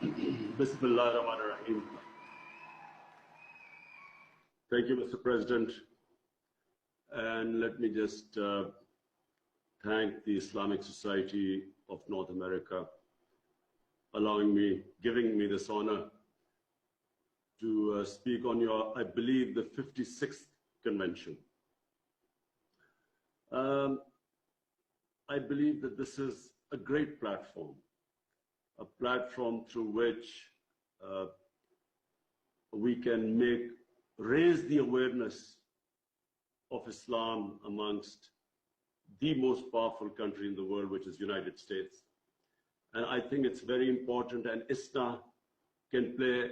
Bismillah ar-Rahman ar-Rahim. Thank you, Mr. President. And let me just thank the Islamic Society of North America giving me this honor to speak on your, I believe, the 56th convention. I believe that this is a great platform, a platform through which we can raise the awareness of Islam amongst the most powerful country in the world, which is United States. And I think it's very important, and ISNA can play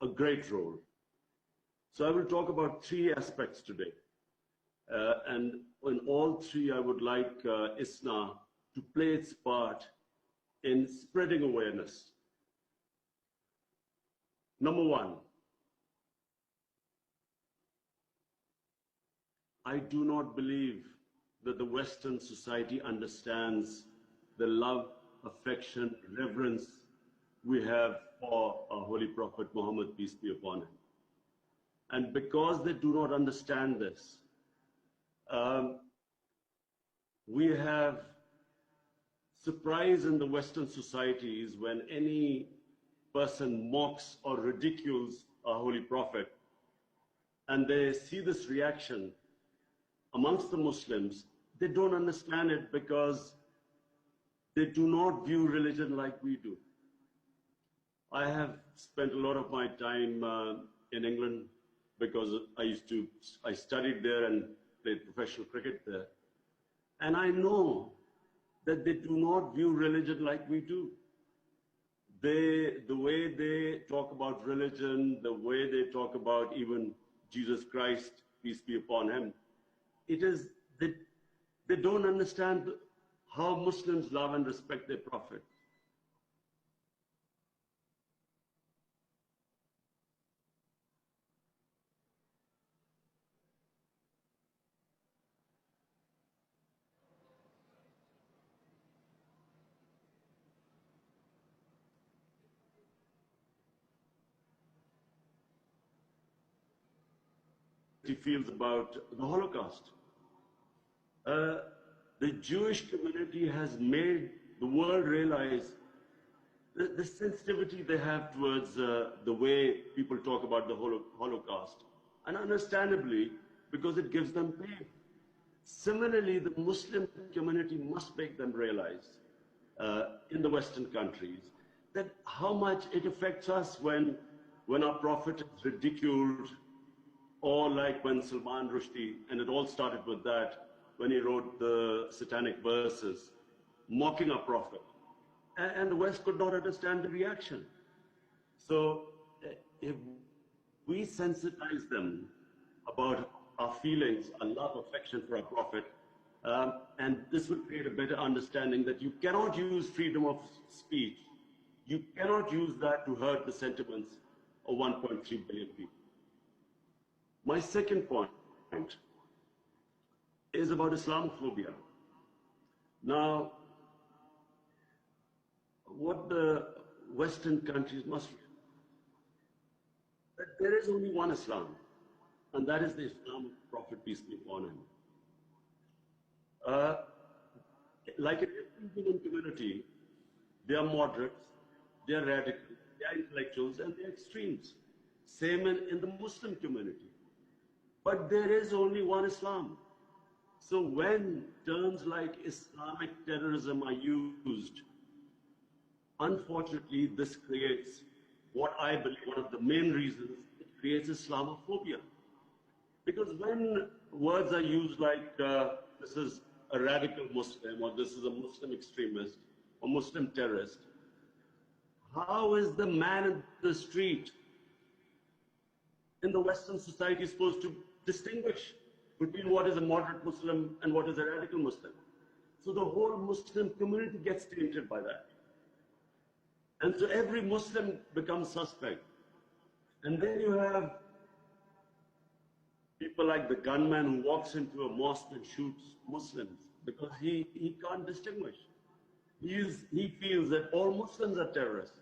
a great role. So I will talk about three aspects today. And in all three, I would like ISNA to play its part in spreading awareness. Number one, I do not believe that the Western society understands the love, affection, reverence we have for our Holy Prophet Muhammad, peace be upon him. And because they do not understand this, we have surprise in the Western societies when any person mocks or ridicules our Holy Prophet, and they see this reaction amongst the Muslims. They don't understand it because they do not view religion like we do. I have spent a lot of my time in England because I studied there and played professional cricket there. And I know that they do not view religion like we do. The way they talk about religion, the way they talk about even Jesus Christ, peace be upon him, they don't understand how Muslims love and respect their Prophet. He feels about the Holocaust. The Jewish community has made the world realize the sensitivity they have towards the way people talk about the Holocaust, and understandably, because it gives them pain. Similarly, the Muslim community must make them realize in the Western countries that how much it affects us when our Prophet is ridiculed, or like when Salman Rushdie, and it all started with that, when he wrote the satanic verses, mocking our Prophet. And the West could not understand the reaction. So if we sensitize them about our feelings, our love, affection for our Prophet, and this will create a better understanding that you cannot use freedom of speech. You cannot use that to hurt the sentiments of 1.3 billion people. My second point is about Islamophobia. Now, what the Western countries must realize, that there is only one Islam, and that is the Islam of Prophet, peace be upon him. Like in every human community, they are moderates, they are radicals, they are intellectuals, and they are extremes. Same in the Muslim community. But there is only one Islam. So when terms like Islamic terrorism are used, unfortunately, this creates what I believe one of the main reasons it creates Islamophobia. Because when words are used like this is a radical Muslim, or this is a Muslim extremist, or Muslim terrorist, how is the man in the street in the Western society supposed to distinguish between what is a moderate Muslim and what is a radical Muslim? So the whole Muslim community gets tainted by that. And so every Muslim becomes suspect. And then you have people like the gunman who walks into a mosque and shoots Muslims because he can't distinguish. He feels that all Muslims are terrorists.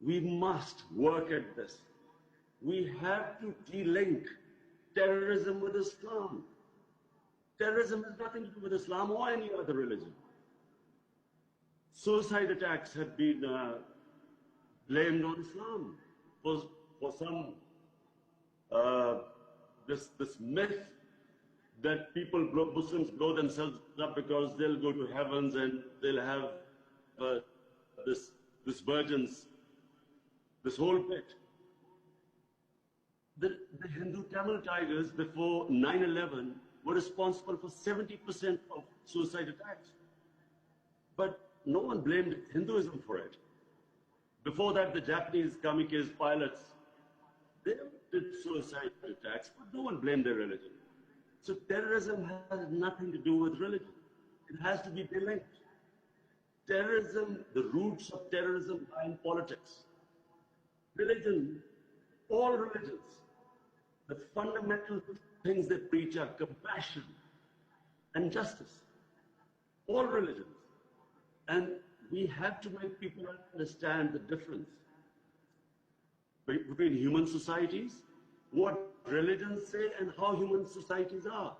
We must work at this. We have to de-link terrorism with Islam. Terrorism has nothing to do with Islam or any other religion. Suicide attacks have been blamed on Islam for some this myth that Muslims blow themselves up because they'll go to heavens and they'll have this virgins, this whole bit. The Hindu Tamil Tigers before 9/11 were responsible for 70% of suicide attacks. But no one blamed Hinduism for it. Before that, the Japanese kamikaze pilots, they did suicide attacks, but no one blamed their religion. So terrorism has nothing to do with religion. It has to be delinked. Terrorism, the roots of terrorism lie in politics. Religion, all religions, the fundamental things they preach are compassion and justice. All religions. And we have to make people understand the difference between human societies, what religions say, and how human societies are.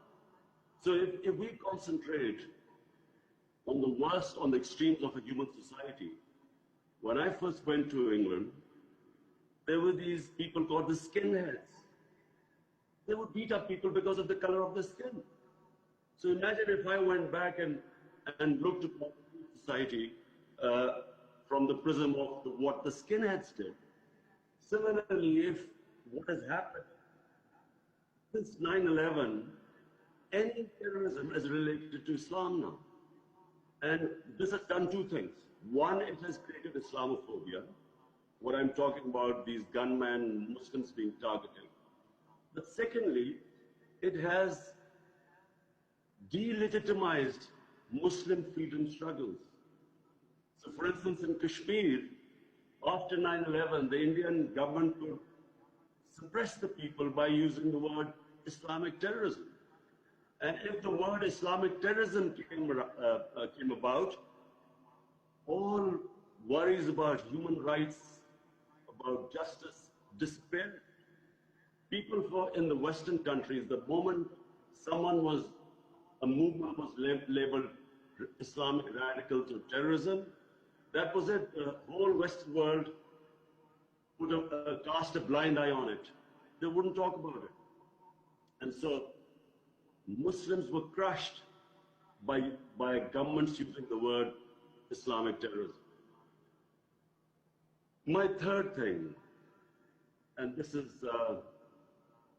So if we concentrate on the worst, on the extremes of a human society, when I first went to England, there were these people called the skinheads. They would beat up people because of the color of the skin. So imagine if I went back and looked at society from the prism of what the skinheads did. Similarly, if what has happened since 9/11, any terrorism is related to Islam now. And this has done two things. One, it has created Islamophobia. What I'm talking about, these gunmen, Muslims being targeted. But secondly, it has delegitimized Muslim freedom struggles. So for instance, in Kashmir, after 9/11, the Indian government could suppress the people by using the word Islamic terrorism. And if the word Islamic terrorism came about, all worries about human rights, about justice, disappeared. People in the Western countries, the moment a movement was labeled Islamic radical to terrorism, that was it. The whole Western world would have cast a blind eye on it. They wouldn't talk about it. And so Muslims were crushed by governments using the word Islamic terrorism. My third thing, and this is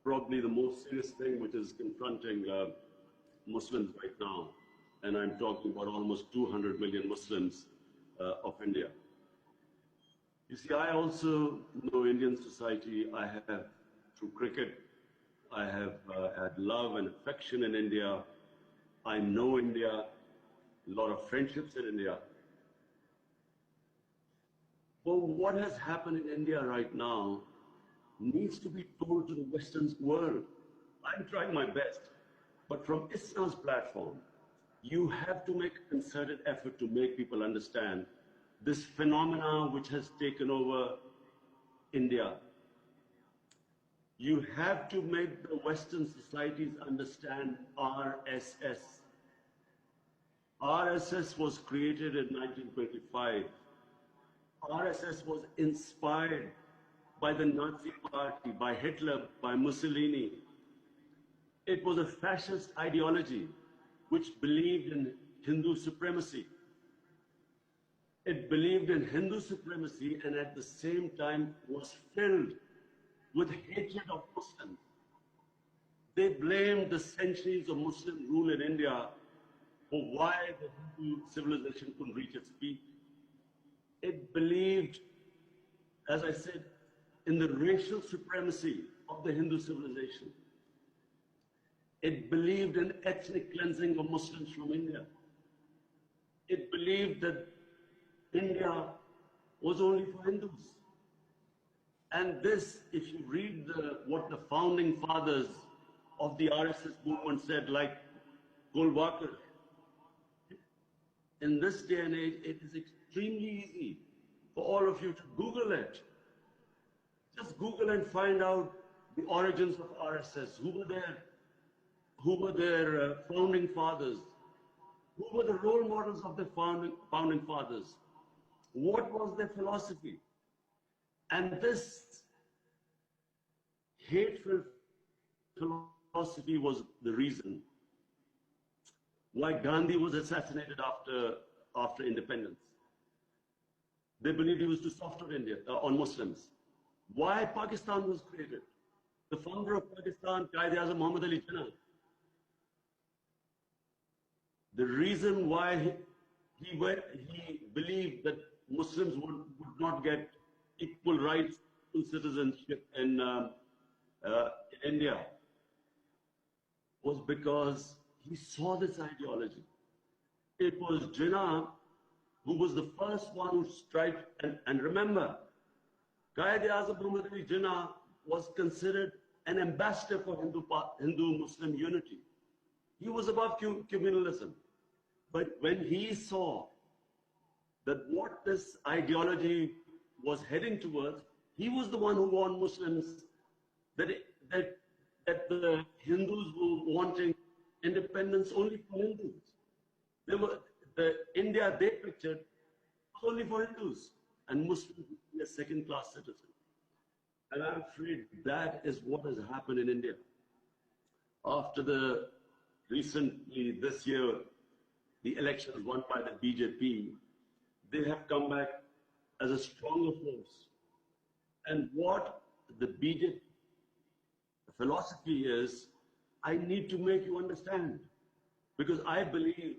probably the most serious thing which is confronting Muslims right now, and I'm talking about almost 200 million Muslims of India. You see, I also know Indian society. I have, through cricket, I have had love and affection in India. I know India, a lot of friendships in India. Well, what has happened in India right now needs to be told to the Western world. I'm trying my best. But from Islam's platform, you have to make a concerted effort to make people understand this phenomenon which has taken over India. You have to make the Western societies understand RSS. RSS was created in 1925. RSS was inspired by the Nazi Party, by Hitler, by Mussolini. It was a fascist ideology which believed in Hindu supremacy. It believed in Hindu supremacy and at the same time was filled with hatred of Muslims. They blamed the centuries of Muslim rule in India for why the Hindu civilization couldn't reach its peak. It believed, as I said, in the racial supremacy of the Hindu civilization. It believed in ethnic cleansing of Muslims from India. It believed that India was only for Hindus. And this, if you read what the founding fathers of the RSS movement said, like Golwalkar, in this day and age, it is extremely easy for all of you to Google it. Just Google and find out the origins of RSS. Who were their founding fathers? Who were the role models of the founding fathers? What was their philosophy? And this hateful philosophy was the reason why Gandhi was assassinated after independence. They believed he was too soft on India, on Muslims. Why Pakistan was created? The founder of Pakistan, Eazam Muhammad Ali Jinnah. The reason why he believed that Muslims would not get equal rights to citizenship in India was because he saw this ideology. It was Jinnah who was the first one who tried, and remember, Eazam Muhammad Ali Jinnah was considered an ambassador for Hindu-Muslim unity. He was above communalism. But when he saw that what this ideology was heading towards, he was the one who warned Muslims that the Hindus were wanting independence only for Hindus. The India they pictured was only for Hindus, and Muslims would be a second-class citizen. And I'm afraid that is what has happened in India. After recently this year, the elections won by the BJP, they have come back as a stronger force. And what the BJP philosophy is, I need to make you understand, because I believe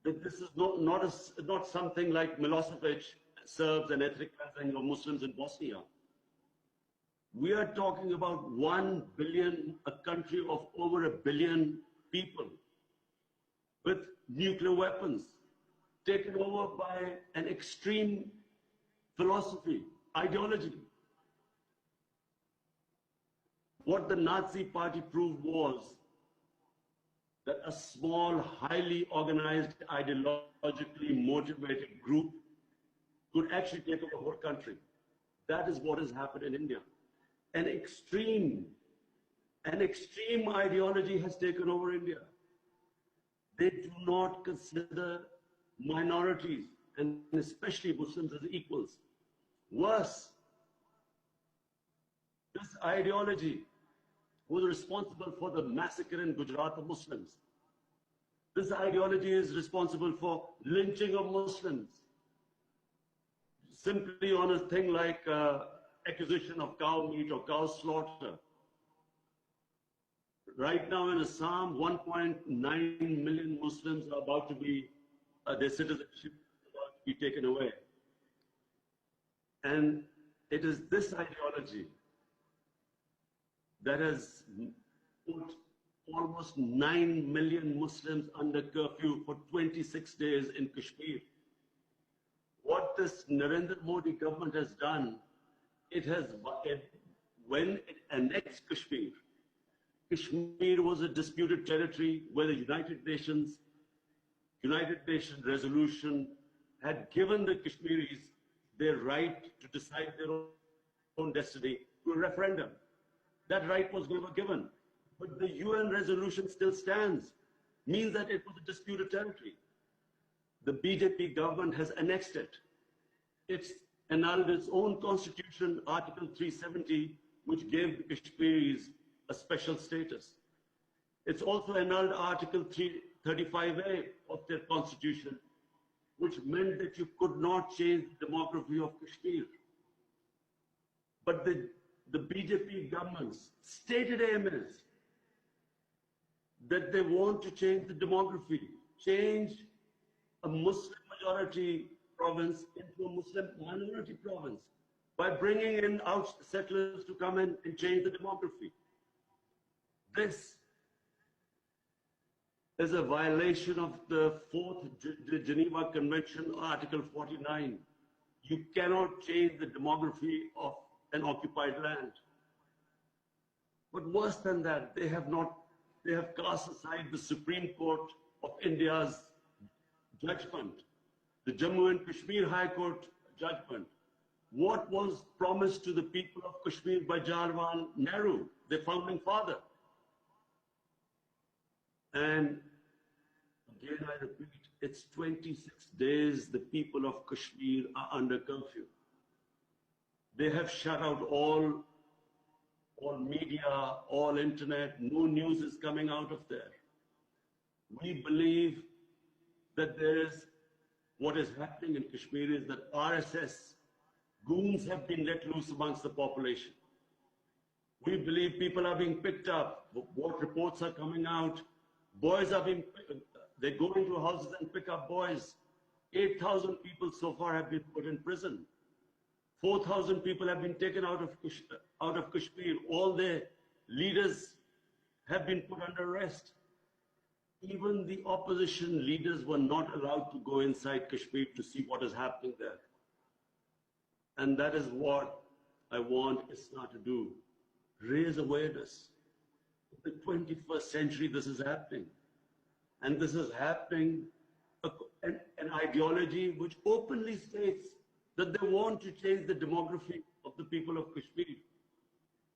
that this is not something like Milosevic, Serbs and ethnic cleansing of Muslims in Bosnia. We are talking about 1 billion, a country of over 1 billion people with nuclear weapons, taken over by an extreme philosophy, ideology. What the Nazi party proved was that a small, highly organized, ideologically motivated group could actually take over the whole country. That is what has happened in India. An extreme ideology has taken over India. They do not consider minorities, and especially Muslims, as equals. Worse, this ideology was responsible for the massacre in Gujarat of Muslims. This ideology is responsible for lynching of Muslims, simply on a thing like acquisition of cow meat or cow slaughter. Right now in Assam, 1.9 million Muslims are about to be, their citizenship about to be taken away. And it is this ideology that has put almost 9 million Muslims under curfew for 26 days in Kashmir. What this Narendra Modi government has done, when it annexed Kashmir, Kashmir was a disputed territory where the United Nations resolution had given the Kashmiris their right to decide their own destiny through a referendum. That right was never given. But the UN resolution still stands, means that it was a disputed territory. The BJP government has annexed it. It's annulled its own constitution, Article 370, which gave the Kashmiris a special status. It's also annulled Article 335A of their constitution, which meant that you could not change the demography of Kashmir. But the BJP government's stated aim is that they want to change the demography, change a Muslim majority province into a Muslim minority province by bringing in settlers to come in and change the demography. This is a violation of the 4th Geneva Convention, Article 49. You cannot change the demography of an occupied land. But worse than that, they have cast aside the Supreme Court of India's judgment the Jammu and Kashmir High Court judgment. What was promised to the people of Kashmir by Jawaharlal Nehru, the founding father? And again, I repeat, it's 26 days the people of Kashmir are under curfew. They have shut out all media, all internet, no news is coming out of there. We believe that what is happening in Kashmir is that RSS goons have been let loose amongst the population. We believe people are being picked up. What reports are coming out? Boys are they go into houses and pick up boys. 8,000 people so far have been put in prison. 4,000 people have been taken out of Kashmir. All their leaders have been put under arrest. Even the opposition leaders were not allowed to go inside Kashmir to see what is happening there. And that is what I want ISNA to do. Raise awareness. In the 21st century, this is happening. And this is happening, an ideology which openly states that they want to change the demography of the people of Kashmir,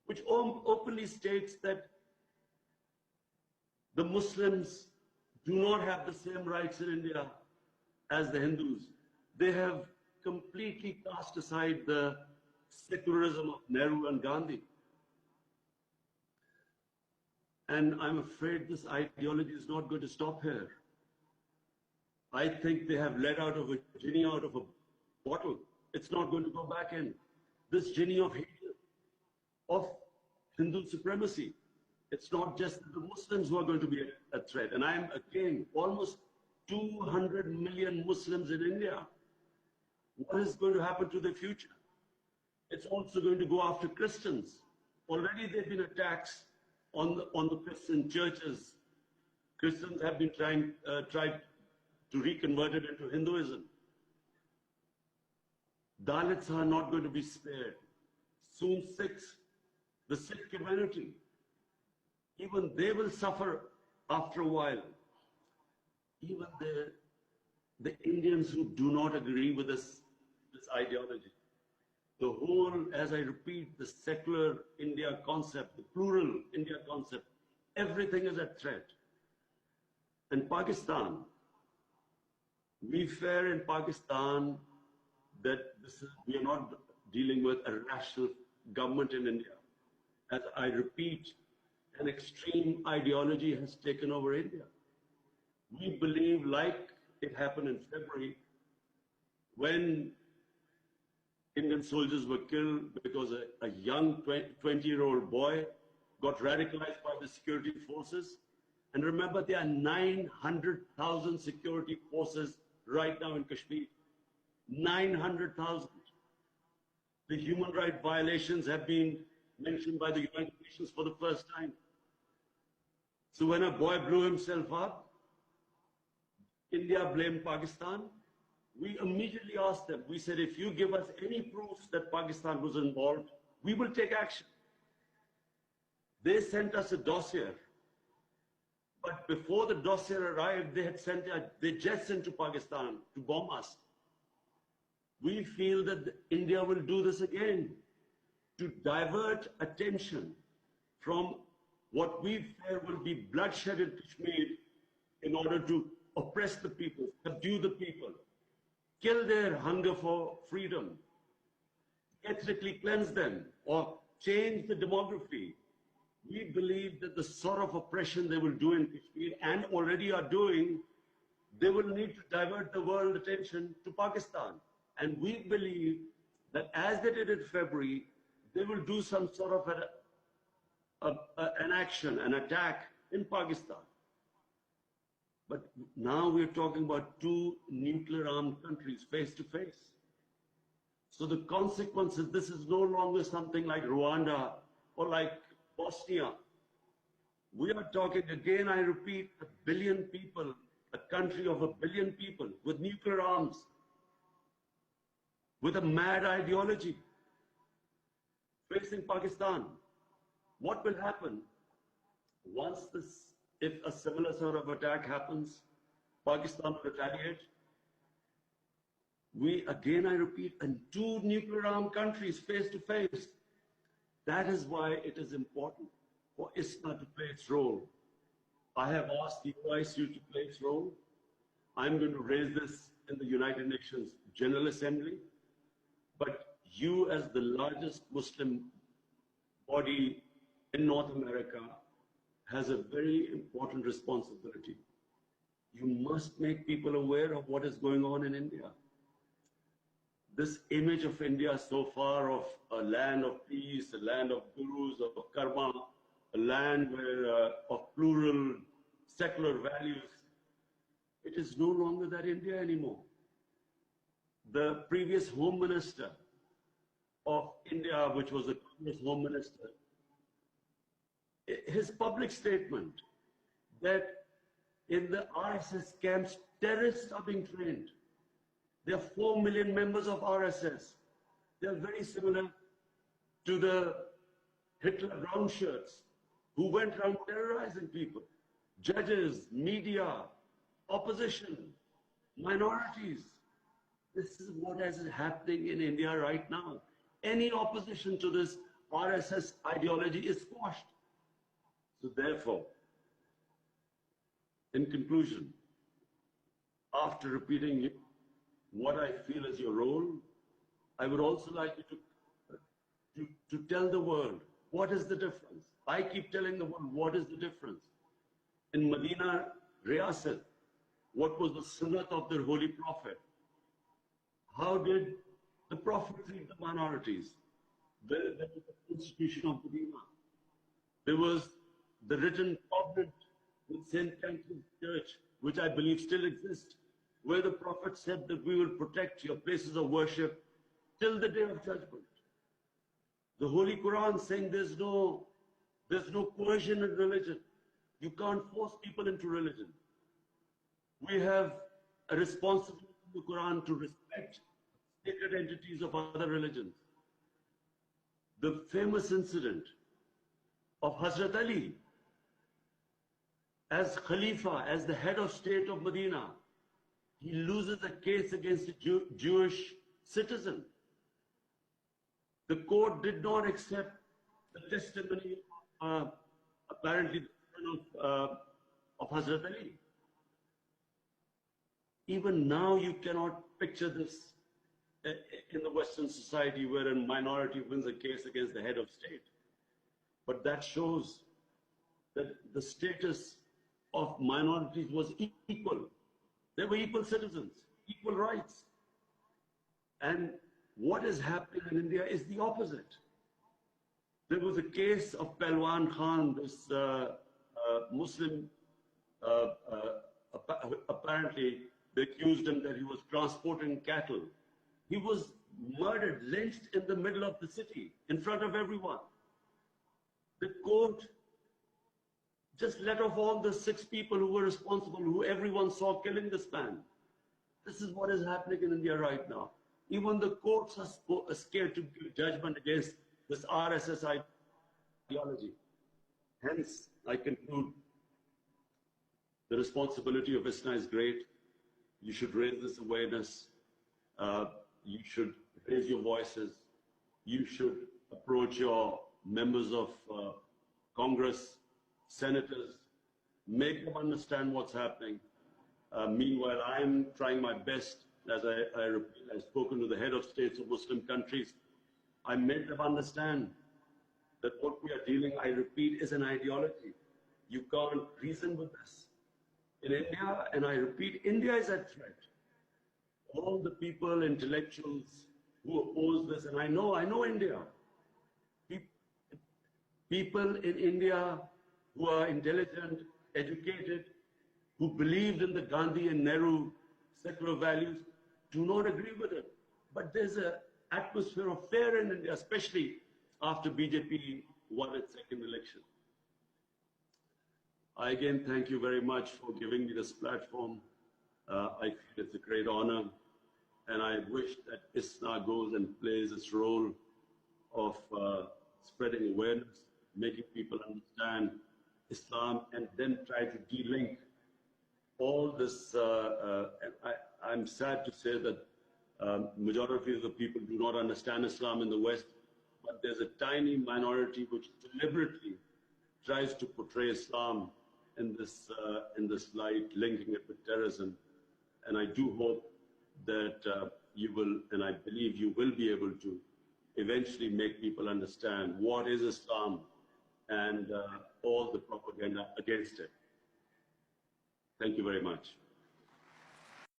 which openly states that the Muslims do not have the same rights in India as the Hindus. They have completely cast aside the secularism of Nehru and Gandhi. And I'm afraid this ideology is not going to stop here. I think they have let out of a genie out of a bottle. It's not going to go back in. This genie of hate, of Hindu supremacy. It's not just the Muslims who are going to be a threat. And I'm again almost 200 million Muslims in India. What is going to happen to their future? It's also going to go after Christians. Already there have been attacks on the Christian churches. Christians have been tried to reconvert it into Hinduism. Dalits are not going to be spared. Soon Sikhs, the Sikh community, even they will suffer after a while. Even the Indians who do not agree with this ideology. The whole, as I repeat, the secular India concept, the plural India concept, everything is at threat. And Pakistan, we fear in Pakistan that we are not dealing with a rational government in India. As I repeat, an extreme ideology has taken over India. We believe, like it happened in February, when Indian soldiers were killed because a young 20-year-old boy got radicalized by the security forces. And remember, there are 900,000 security forces right now in Kashmir. 900,000. The human rights violations have been mentioned by the United Nations for the first time. So when a boy blew himself up, India blamed Pakistan. We immediately asked them, we said, if you give us any proofs that Pakistan was involved, we will take action. They sent us a dossier. But before the dossier arrived, they had sent their jets into Pakistan to bomb us. We feel that India will do this again to divert attention from what we fear will be bloodshed in Kashmir in order to oppress the people, subdue the people, kill their hunger for freedom, ethnically cleanse them, or change the demography. We believe that the sort of oppression they will do in Kashmir and already are doing, they will need to divert the world attention to Pakistan. And we believe that as they did in February, they will do some sort of an action, an attack in Pakistan. But now we're talking about two nuclear-armed countries face to face. So the consequences, this is no longer something like Rwanda or like Bosnia. We are talking, again, I repeat, 1 billion people, a country of 1 billion people with nuclear arms, with a mad ideology, facing Pakistan. What will happen once if a similar sort of attack happens? Pakistan will retaliate. We, again, I repeat, and two nuclear-armed countries face to face. That is why it is important for ISNA to play its role. I have asked the OICU to play its role. I'm going to raise this in the United Nations General Assembly. But you, as the largest Muslim body in North America, has a very important responsibility. You must make people aware of what is going on in India. This image of India so far of a land of peace, a land of gurus, of karma, a land where, of plural secular values, it is no longer that India anymore. The previous Home Minister of India, which was the Congress Home Minister, his public statement that in the RSS camps, terrorists are being trained. There are 4 million members of RSS. They are very similar to the Hitler brown shirts who went around terrorizing people. Judges, media, opposition, minorities. This is what is happening in India right now. Any opposition to this RSS ideology is squashed. So therefore, in conclusion, after repeating what I feel is your role, I would also like you to tell the world, what is the difference? I keep telling the world, what is the difference? In Medina, Riyasat, what was the sunnat of their holy prophet? How did the prophet treat the minorities? There was the constitution of Medina. There was the written covenant with St. Catherine's Church, which I believe still exists, where the prophet said that we will protect your places of worship till the day of judgment. The Holy Quran saying there's no coercion in religion. You can't force people into religion. We have a responsibility in the Quran to respect sacred entities of other religions. The famous incident of Hazrat Ali as Khalifa, as the head of state of Medina, he loses a case against a Jewish citizen. The court did not accept the testimony, apparently, of Hazrat Ali. Even now, you cannot picture this in the Western society where a minority wins a case against the head of state. But that shows that the status of minorities was equal. They were equal citizens, equal rights. And what is happening in India is the opposite. There was a case of Pelwan Khan, this Muslim, apparently they accused him that he was transporting cattle. He was murdered, lynched in the middle of the city, in front of everyone. The court just let off all the 6 people who were responsible, who everyone saw killing this man. This is what is happening in India right now. Even the courts are scared to give judgment against this RSS ideology. Hence, I conclude, the responsibility of ISNA is great. You should raise this awareness. You should raise your voices. You should approach your members of Congress, senators, make them understand what's happening. Meanwhile, I'm trying my best, as I've spoken to the head of states of Muslim countries. I made them understand that what we are dealing, I repeat, is an ideology. You can't reason with this. In India, and I repeat, India is at threat. All the people, intellectuals who oppose this, and I know India. People in India who are intelligent, educated, who believed in the Gandhi and Nehru secular values, do not agree with it. But there's an atmosphere of fear in India, especially after BJP won its second election. I again thank you very much for giving me this platform. I feel it's a great honor, and I wish that ISNA goes and plays its role of spreading awareness, making people understand Islam, and then try to de-link all this. I'm sad to say that Majority of the people do not understand Islam in the West, but there's a tiny minority which deliberately tries to portray Islam in this light, linking it with terrorism. And I do hope that you will, and I believe you will be able to eventually make people understand what is Islam and all the propaganda against it. Thank you very much.